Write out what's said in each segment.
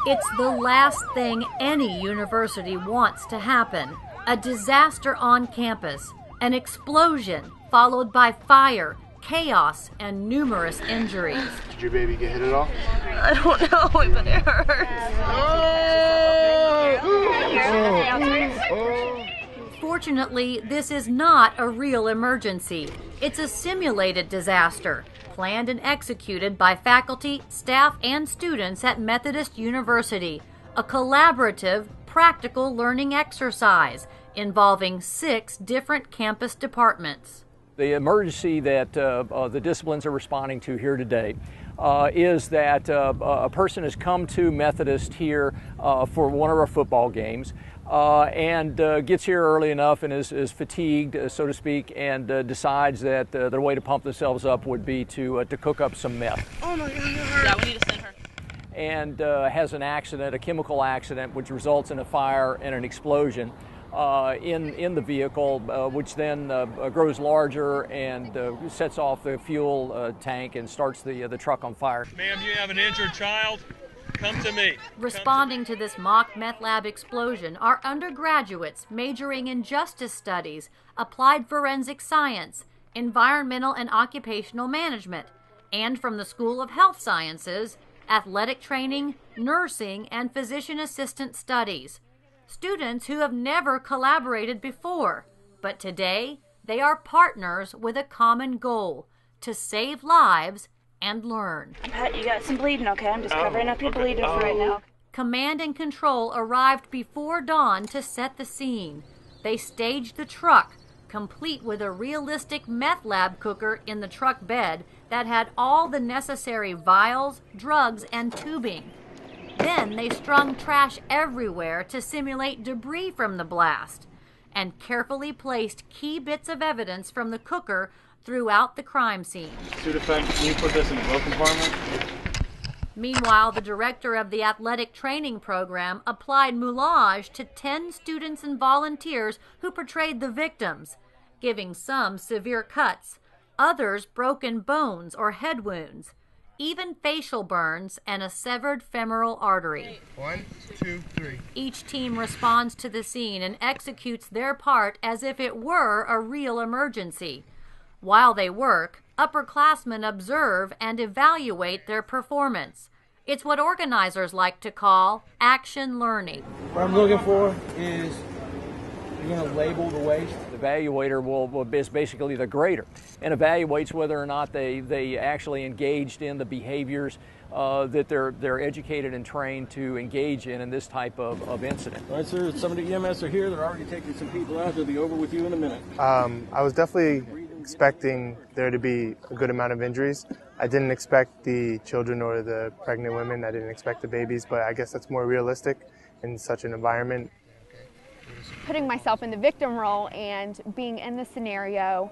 It's the last thing any university wants to happen. A disaster on campus, an explosion followed by fire, chaos, and numerous injuries. Did your baby get hit at all? I don't know, but it hurts. Fortunately, this is not a real emergency. It's a simulated disaster, planned and executed by faculty, staff, and students at Methodist University. A collaborative, practical learning exercise involving 6 different campus departments. The emergency that the disciplines are responding to here today is that a person has come to Methodist here for one of our football games and gets here early enough and is fatigued, so to speak, and decides that their way to pump themselves up would be to cook up some meth. Oh my God, yeah, we need to send her. And has an accident, a chemical accident, which results in a fire and an explosion in the vehicle, which then grows larger and sets off the fuel tank and starts the truck on fire. Ma'am, you have an injured child? Come to me. Responding to this mock meth lab explosion are undergraduates majoring in justice studies, applied forensic science, environmental and occupational management, and from the School of Health Sciences, athletic training, nursing, and physician assistant studies. Students who have never collaborated before, but today they are partners with a common goal: to save lives and learn. Pat, you got some bleeding, okay? I'm just covering up your bleeding for right now. Command and control arrived before dawn to set the scene. They staged the truck, complete with a realistic meth lab cooker in the truck bed that had all the necessary vials, drugs, and tubing. Then they strung trash everywhere to simulate debris from the blast, and carefully placed key bits of evidence from the cooker throughout the crime scene. Sudafed, can you put this in the glove compartment? Meanwhile, the director of the athletic training program applied moulage to 10 students and volunteers who portrayed the victims, giving some severe cuts, others broken bones or head wounds, even facial burns and a severed femoral artery. 1, 2, 3. Each team responds to the scene and executes their part as if it were a real emergency. While they work, upperclassmen observe and evaluate their performance. It's what organizers like to call action learning. What I'm looking for is you're going to label the waste. The evaluator is basically the grader and evaluates whether or not they actually engaged in the behaviors that they're educated and trained to engage in this type of incident. All right, sir, some of the EMS are here. They're already taking some people out. They'll be over with you in a minute. I was definitely expecting there to be a good amount of injuries. I didn't expect the children or the pregnant women. I didn't expect the babies, but I guess that's more realistic in such an environment. Putting myself in the victim role and being in the scenario,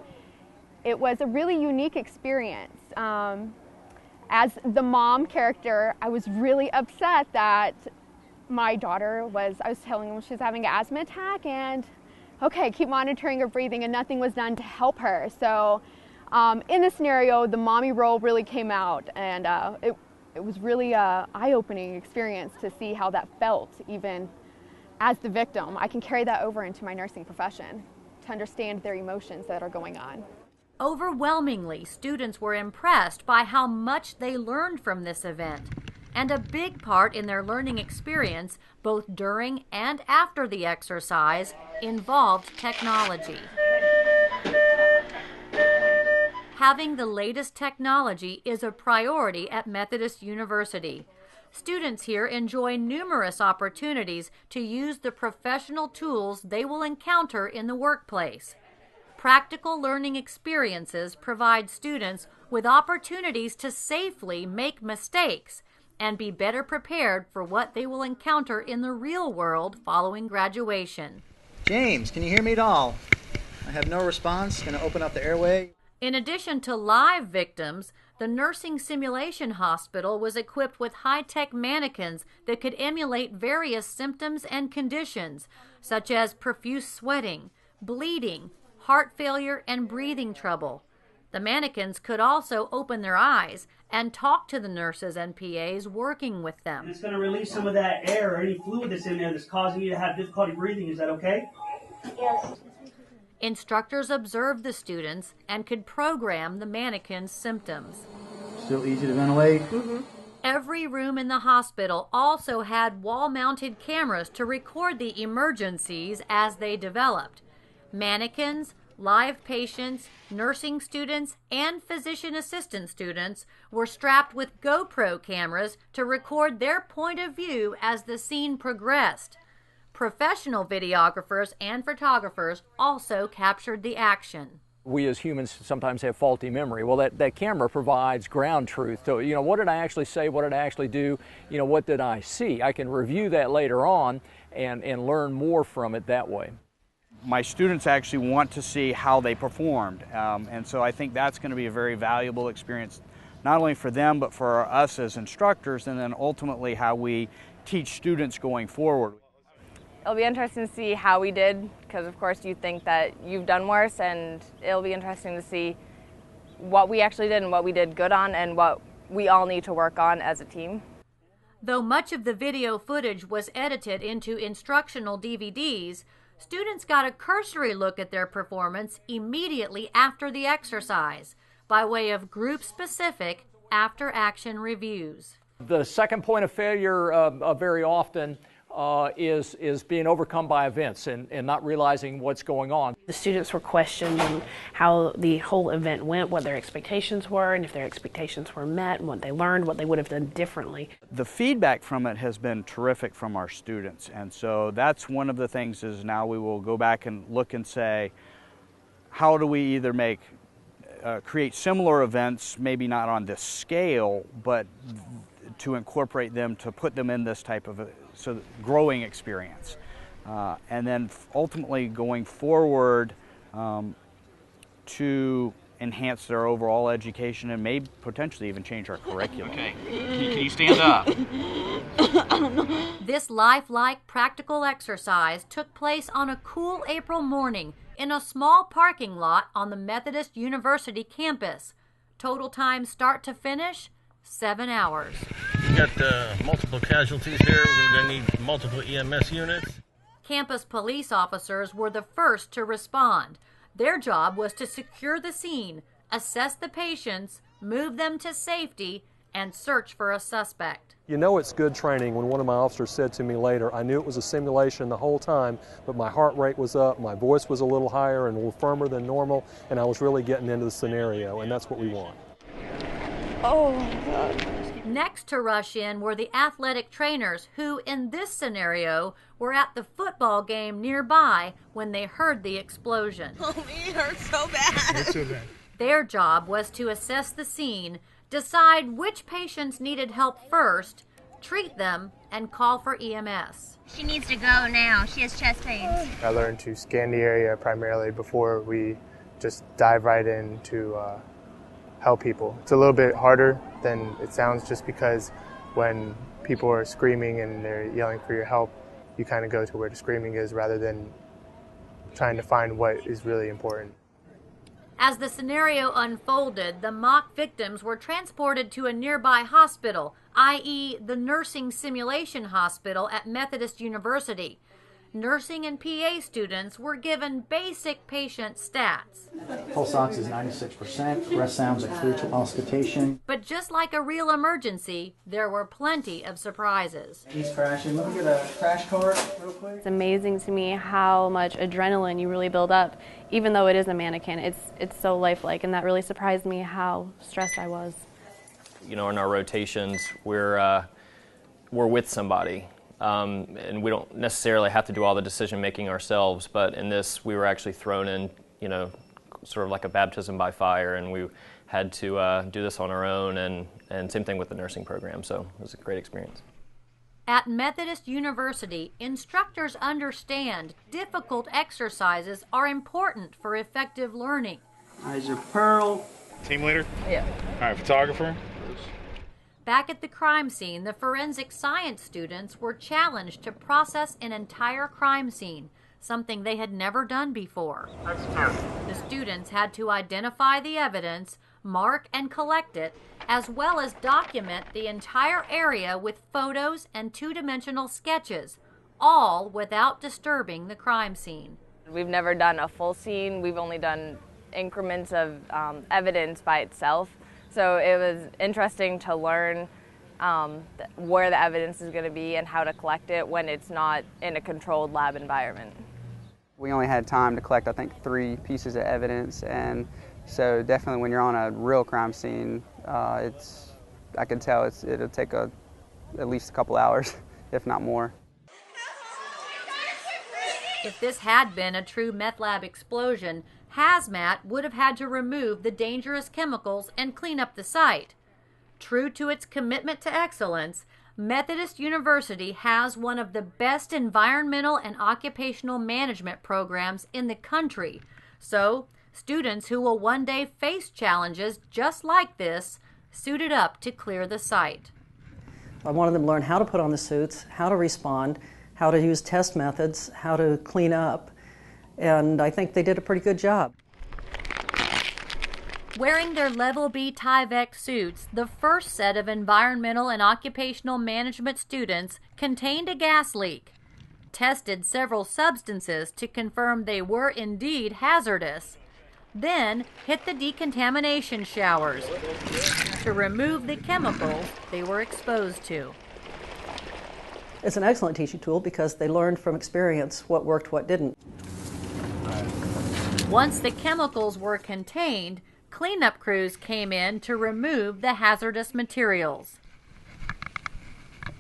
it was a really unique experience. As the mom character, I was really upset that my daughter I was telling them she was having an asthma attack, and okay, keep monitoring her breathing, and nothing was done to help her. So in the scenario, the mommy role really came out, and it was really an eye-opening experience to see how that felt, even as the victim. I can carry that over into my nursing profession to understand their emotions that are going on. Overwhelmingly, students were impressed by how much they learned from this event, and a big part in their learning experience, both during and after the exercise, involved technology. Having the latest technology is a priority at Methodist University. Students here enjoy numerous opportunities to use the professional tools they will encounter in the workplace. Practical learning experiences provide students with opportunities to safely make mistakes and be better prepared for what they will encounter in the real world following graduation. James, can you hear me at all? I have no response. Going to open up the airway. In addition to live victims, the nursing simulation hospital was equipped with high-tech mannequins that could emulate various symptoms and conditions, such as profuse sweating, bleeding, heart failure, and breathing trouble. The mannequins could also open their eyes and talk to the nurses and PAs working with them. And it's going to release some of that air or any fluid that's in there that's causing you to have difficulty breathing. Is that okay? Yes. Instructors observed the students and could program the mannequins' symptoms. Still easy to ventilate? Every room in the hospital also had wall-mounted cameras to record the emergencies as they developed. Mannequins, live patients, nursing students, and physician assistant students were strapped with GoPro cameras to record their point of view as the scene progressed. Professional videographers and photographers also captured the action. We as humans sometimes have faulty memory. Well, that camera provides ground truth. So, what did I actually say? What did I actually do? What did I see? I can review that later on and learn more from it that way. My students actually want to see how they performed, and so I think that's going to be a very valuable experience, not only for them, but for us as instructors, and then ultimately how we teach students going forward. It'll be interesting to see how we did, because of course you think that you've done worse, and it'll be interesting to see what we actually did and what we did good on and what we all need to work on as a team. Though much of the video footage was edited into instructional DVDs, students got a cursory look at their performance immediately after the exercise by way of group-specific after-action reviews. The second point of failure very often is being overcome by events and not realizing what's going on. The students were questioning how the whole event went, what their expectations were, and if their expectations were met, and what they learned, what they would have done differently. The feedback from it has been terrific from our students, and so that's one of the things is now we will go back and look and say, how do we either create similar events, maybe not on this scale, but to incorporate them, to put them in this type of growing experience. And then ultimately going forward to enhance their overall education and maybe potentially even change our curriculum. Okay, can you stand up? This lifelike practical exercise took place on a cool April morning in a small parking lot on the Methodist University campus. Total time start to finish, 7 hours. We got multiple casualties here. We're going to need multiple EMS units. Campus police officers were the first to respond. Their job was to secure the scene, assess the patients, move them to safety, and search for a suspect. It's good training when one of my officers said to me later, I knew it was a simulation the whole time, but my heart rate was up, my voice was a little higher and a little firmer than normal, and I was really getting into the scenario, and that's what we want. Oh, God. Next to rush in were the athletic trainers who, in this scenario, were at the football game nearby when they heard the explosion. Oh, it hurts so bad. It's so bad. Their job was to assess the scene, decide which patients needed help first, treat them, and call for EMS. She needs to go now. She has chest pains. I learned to scan the area primarily before we just dive right in to help people. It's a little bit harder than it sounds just because when people are screaming and they're yelling for your help, you kind of go to where the screaming is rather than trying to find what is really important. As the scenario unfolded, the mock victims were transported to a nearby hospital, i.e. the Nursing Simulation Hospital at Methodist University. Nursing and PA students were given basic patient stats. Pulse ox is 96%, breath sounds like fluid auscultation. But just like a real emergency, there were plenty of surprises. He's crashing. Let me get a crash cart real quick. It's amazing to me how much adrenaline you really build up, even though it is a mannequin. It's so lifelike, and that really surprised me how stressed I was. In our rotations, we're with somebody. And we don't necessarily have to do all the decision making ourselves, but in this we were actually thrown in, sort of like a baptism by fire, and we had to do this on our own, and same thing with the nursing program, so it was a great experience. At Methodist University, instructors understand difficult exercises are important for effective learning. Eyes are pearl. Team leader? Yeah. All right, photographer? Back at the crime scene, the forensic science students were challenged to process an entire crime scene, something they had never done before. The students had to identify the evidence, mark and collect it, as well as document the entire area with photos and two-dimensional sketches, all without disturbing the crime scene. We've never done a full scene. We've only done increments of evidence by itself. So it was interesting to learn where the evidence is going to be and how to collect it when it's not in a controlled lab environment. We only had time to collect, I think, 3 pieces of evidence, and so definitely when you're on a real crime scene, I can tell it'll take at least a couple hours, if not more. If this had been a true meth lab explosion, Hazmat would have had to remove the dangerous chemicals and clean up the site. True to its commitment to excellence, Methodist University has one of the best environmental and occupational management programs in the country. So, students who will one day face challenges just like this suited up to clear the site. I wanted them to learn how to put on the suits, how to respond, how to use test methods, how to clean up, and I think they did a pretty good job. Wearing their Level B Tyvek suits, the first set of environmental and occupational management students contained a gas leak, tested several substances to confirm they were indeed hazardous, then hit the decontamination showers to remove the chemicals they were exposed to. It's an excellent teaching tool because they learned from experience what worked, what didn't. Once the chemicals were contained, cleanup crews came in to remove the hazardous materials.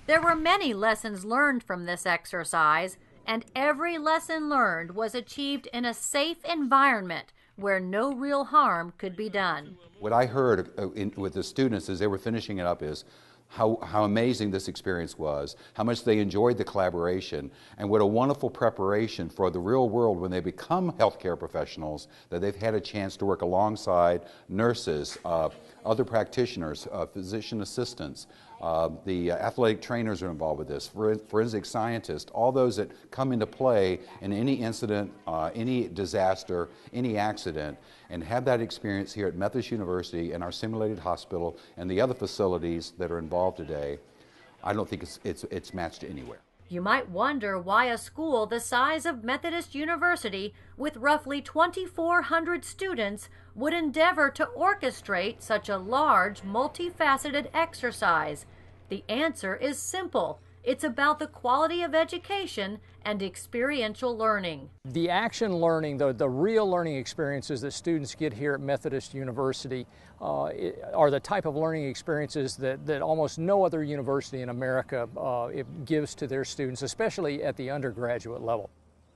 There were many lessons learned from this exercise, and every lesson learned was achieved in a safe environment where no real harm could be done. What I heard with the students as they were finishing it up is how amazing this experience was, how much they enjoyed the collaboration, and what a wonderful preparation for the real world when they become healthcare professionals, that they've had a chance to work alongside nurses, other practitioners, physician assistants. The athletic trainers are involved with this, forensic scientists, all those that come into play in any incident, any disaster, any accident, and have that experience here at Methodist University and our simulated hospital and the other facilities that are involved today. I don't think it's matched anywhere. You might wonder why a school the size of Methodist University, with roughly 2,400 students, would endeavor to orchestrate such a large, multifaceted exercise. The answer is simple. It's about the quality of education and experiential learning. The action learning, the real learning experiences that students get here at Methodist University are the type of learning experiences that almost no other university in America it gives to their students, especially at the undergraduate level.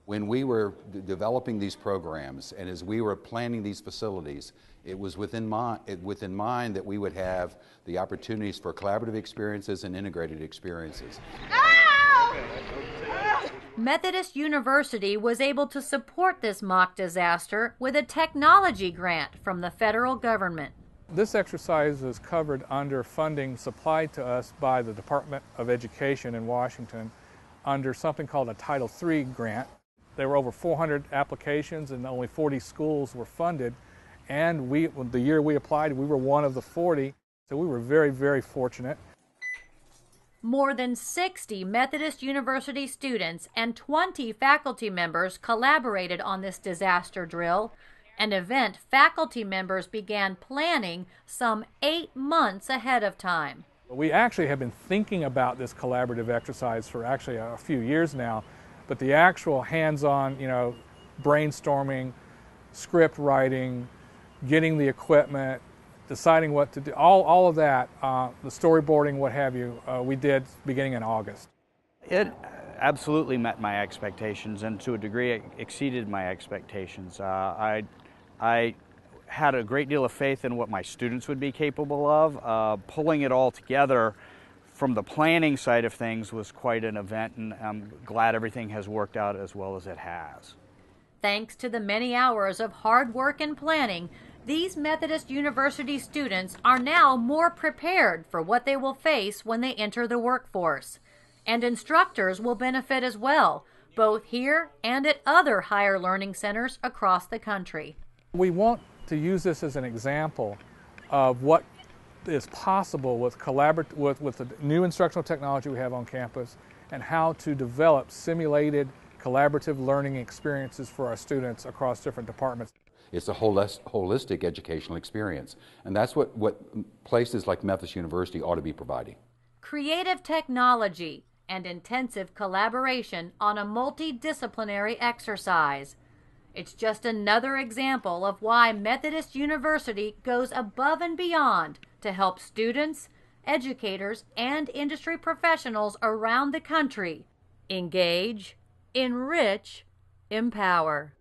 When we were developing these programs and as we were planning these facilities, it was within mind that we would have the opportunities for collaborative experiences and integrated experiences. Methodist University was able to support this mock disaster with a technology grant from the federal government. This exercise is covered under funding supplied to us by the Department of Education in Washington under something called a Title III grant. There were over 400 applications and only 40 schools were funded, and the year we applied, we were one of the 40, so we were very, very fortunate. More than 60 Methodist University students and 20 faculty members collaborated on this disaster drill, an event faculty members began planning some 8 months ahead of time. We actually have been thinking about this collaborative exercise for actually a few years now, but the actual hands-on, brainstorming, script writing, getting the equipment, deciding what to do, all of that, the storyboarding, what have you, we did beginning in August. It absolutely met my expectations, and to a degree it exceeded my expectations. I had a great deal of faith in what my students would be capable of. Pulling it all together from the planning side of things was quite an event, and I'm glad everything has worked out as well as it has. Thanks to the many hours of hard work and planning, these Methodist University students are now more prepared for what they will face when they enter the workforce. And instructors will benefit as well, both here and at other higher learning centers across the country. We want to use this as an example of what is possible with the new instructional technology we have on campus, and how to develop simulated collaborative learning experiences for our students across different departments. It's a holistic educational experience, and that's what places like Methodist University ought to be providing. Creative technology and intensive collaboration on a multidisciplinary exercise. It's just another example of why Methodist University goes above and beyond to help students, educators, and industry professionals around the country engage, enrich, empower.